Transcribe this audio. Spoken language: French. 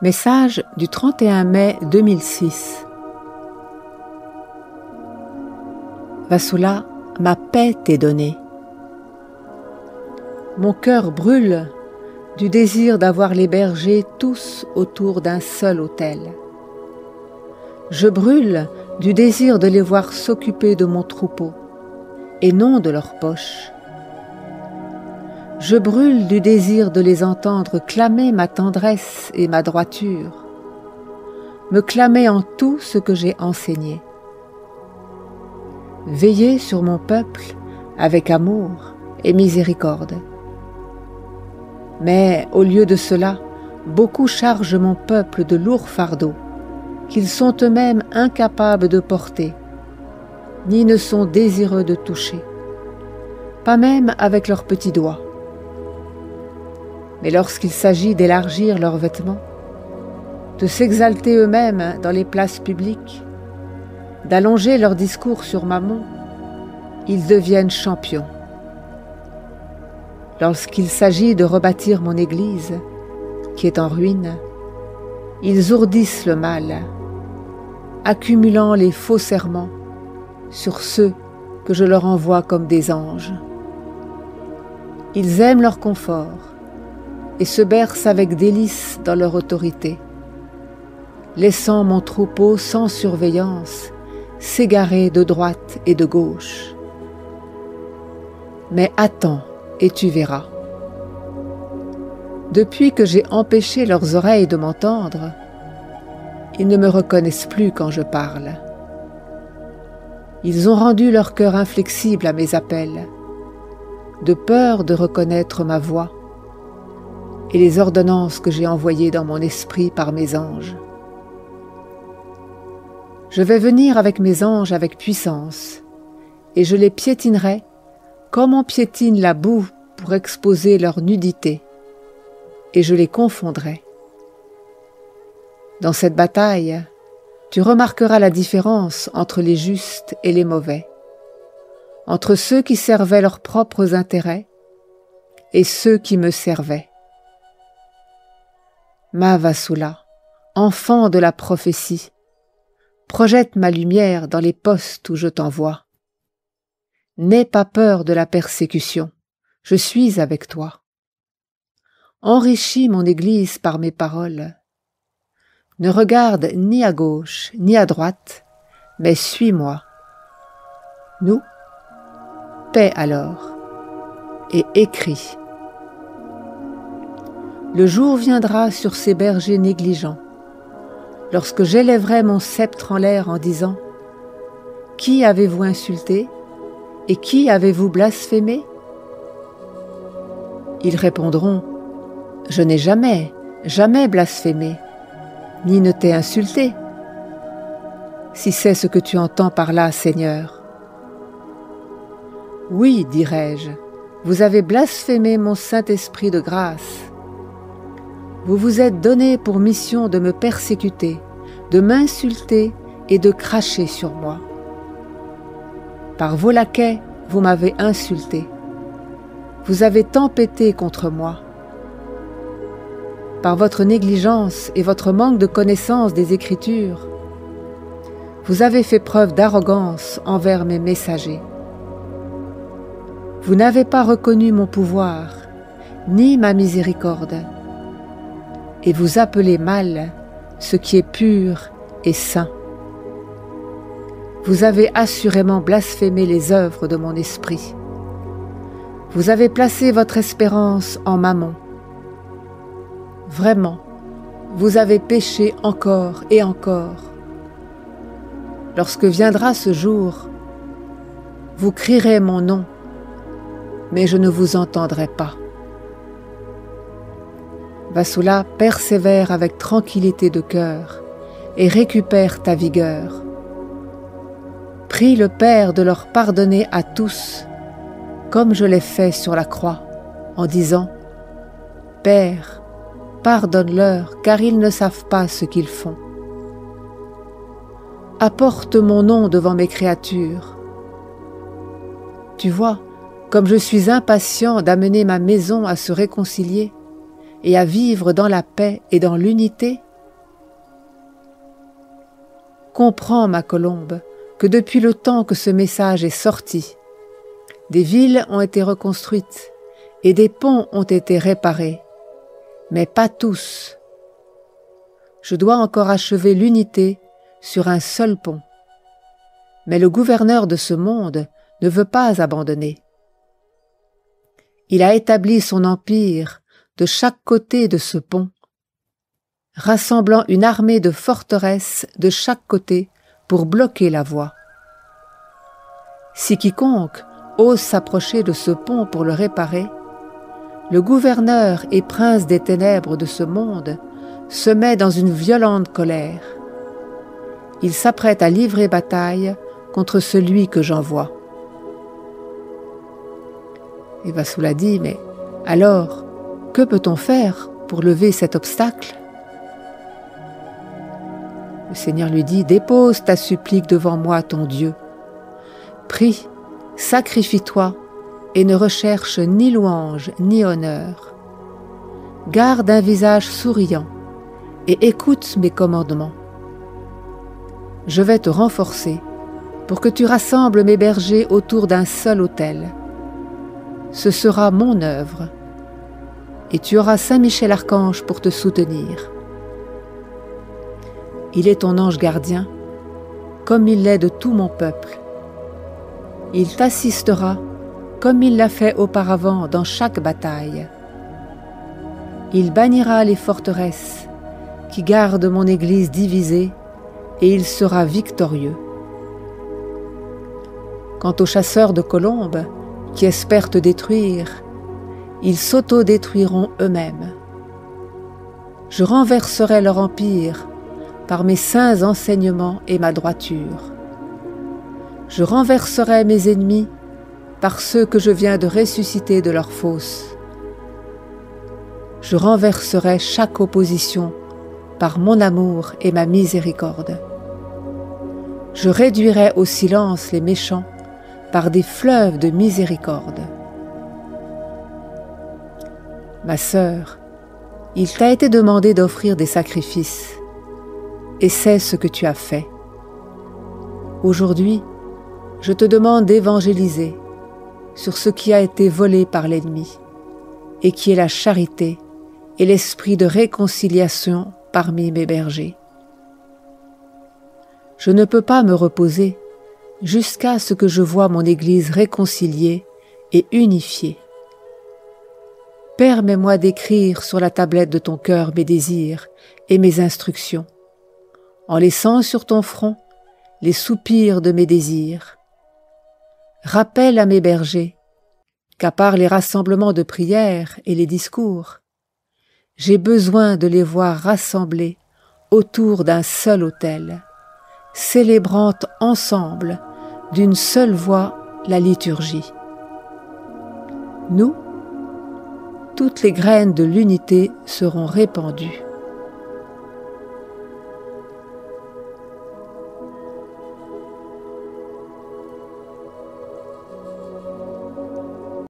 Message du 31 mai 2006. Vasula, ma paix t'est donnée. Mon cœur brûle du désir d'avoir les bergers tous autour d'un seul autel. Je brûle du désir de les voir s'occuper de mon troupeau et non de leur poche. Je brûle du désir de les entendre clamer ma tendresse et ma droiture, me clamer en tout ce que j'ai enseigné. Veiller sur mon peuple avec amour et miséricorde. Mais au lieu de cela, beaucoup chargent mon peuple de lourds fardeaux qu'ils sont eux-mêmes incapables de porter, ni ne sont désireux de toucher, pas même avec leurs petits doigts. Mais lorsqu'il s'agit d'élargir leurs vêtements, de s'exalter eux-mêmes dans les places publiques, d'allonger leurs discours sur Mammon, ils deviennent champions. Lorsqu'il s'agit de rebâtir mon Église, qui est en ruine, ils ourdissent le mal, accumulant les faux serments sur ceux que je leur envoie comme des anges. Ils aiment leur confort et se bercent avec délice dans leur autorité, laissant mon troupeau sans surveillance s'égarer de droite et de gauche. Mais attends et tu verras. Depuis que j'ai empêché leurs oreilles de m'entendre, ils ne me reconnaissent plus quand je parle. Ils ont rendu leur cœur inflexible à mes appels, de peur de reconnaître ma voix et les ordonnances que j'ai envoyées dans mon esprit par mes anges. Je vais venir avec mes anges avec puissance, et je les piétinerai comme on piétine la boue pour exposer leur nudité, et je les confondrai. Dans cette bataille, tu remarqueras la différence entre les justes et les mauvais, entre ceux qui servaient leurs propres intérêts et ceux qui me servaient. Ma Vasula, enfant de la prophétie, projette ma lumière dans les postes où je t'envoie. N'aie pas peur de la persécution, je suis avec toi. Enrichis mon Église par mes paroles. Ne regarde ni à gauche ni à droite, mais suis-moi. Nous, paix alors, et écris. Le jour viendra sur ces bergers négligents, lorsque j'élèverai mon sceptre en l'air en disant « Qui avez-vous insulté et qui avez-vous blasphémé ?» Ils répondront « Je n'ai jamais blasphémé, ni ne t'ai insulté. » Si c'est ce que tu entends par là, Seigneur. Oui, dirai-je, vous avez blasphémé mon Saint-Esprit de grâce. Vous vous êtes donné pour mission de me persécuter, de m'insulter et de cracher sur moi. Par vos laquais, vous m'avez insulté. Vous avez tempêté contre moi. Par votre négligence et votre manque de connaissance des Écritures, vous avez fait preuve d'arrogance envers mes messagers. Vous n'avez pas reconnu mon pouvoir, ni ma miséricorde, et vous appelez mal ce qui est pur et saint. Vous avez assurément blasphémé les œuvres de mon esprit. Vous avez placé votre espérance en Mammon. Vraiment, vous avez péché encore et encore. Lorsque viendra ce jour, vous crierez mon nom, mais je ne vous entendrai pas. Vasula, persévère avec tranquillité de cœur et récupère ta vigueur. Prie le Père de leur pardonner à tous, comme je l'ai fait sur la croix, en disant « Père, pardonne-leur, car ils ne savent pas ce qu'ils font. » Apporte mon nom devant mes créatures. Tu vois, comme je suis impatient d'amener ma maison à se réconcilier et à vivre dans la paix et dans l'unité, comprends, ma colombe, que depuis le temps que ce message est sorti, des villes ont été reconstruites et des ponts ont été réparés, mais pas tous. Je dois encore achever l'unité sur un seul pont. Mais le gouverneur de ce monde ne veut pas abandonner. Il a établi son empire de chaque côté de ce pont, rassemblant une armée de forteresses de chaque côté pour bloquer la voie. Si quiconque ose s'approcher de ce pont pour le réparer, le gouverneur et prince des ténèbres de ce monde se met dans une violente colère. Il s'apprête à livrer bataille contre celui que j'envoie. Et Vasula dit, mais alors, que peut-on faire pour lever cet obstacle? Le Seigneur lui dit, dépose ta supplique devant moi, ton Dieu. Prie, sacrifie-toi et ne recherche ni louange ni honneur. Garde un visage souriant et écoute mes commandements. Je vais te renforcer pour que tu rassembles mes bergers autour d'un seul autel. Ce sera mon œuvre, et tu auras Saint Michel Archange pour te soutenir. Il est ton ange gardien, comme il l'est de tout mon peuple. Il t'assistera comme il l'a fait auparavant dans chaque bataille. Il bannira les forteresses qui gardent mon Église divisée, et il sera victorieux. Quant aux chasseurs de colombes qui espèrent te détruire, ils s'auto-détruiront eux-mêmes. Je renverserai leur empire par mes saints enseignements et ma droiture. Je renverserai mes ennemis par ceux que je viens de ressusciter de leur fosse. Je renverserai chaque opposition par mon amour et ma miséricorde. Je réduirai au silence les méchants par des fleuves de miséricorde. Ma sœur, il t'a été demandé d'offrir des sacrifices, et c'est ce que tu as fait. Aujourd'hui, je te demande d'évangéliser sur ce qui a été volé par l'ennemi, et qui est la charité et l'esprit de réconciliation parmi mes bergers. Je ne peux pas me reposer jusqu'à ce que je voie mon Église réconciliée et unifiée. Permets-moi d'écrire sur la tablette de ton cœur mes désirs et mes instructions, en laissant sur ton front les soupirs de mes désirs. Rappelle à mes bergers qu'à part les rassemblements de prières et les discours, j'ai besoin de les voir rassemblés autour d'un seul autel, célébrant ensemble d'une seule voix la liturgie. Nous, toutes les graines de l'unité seront répandues.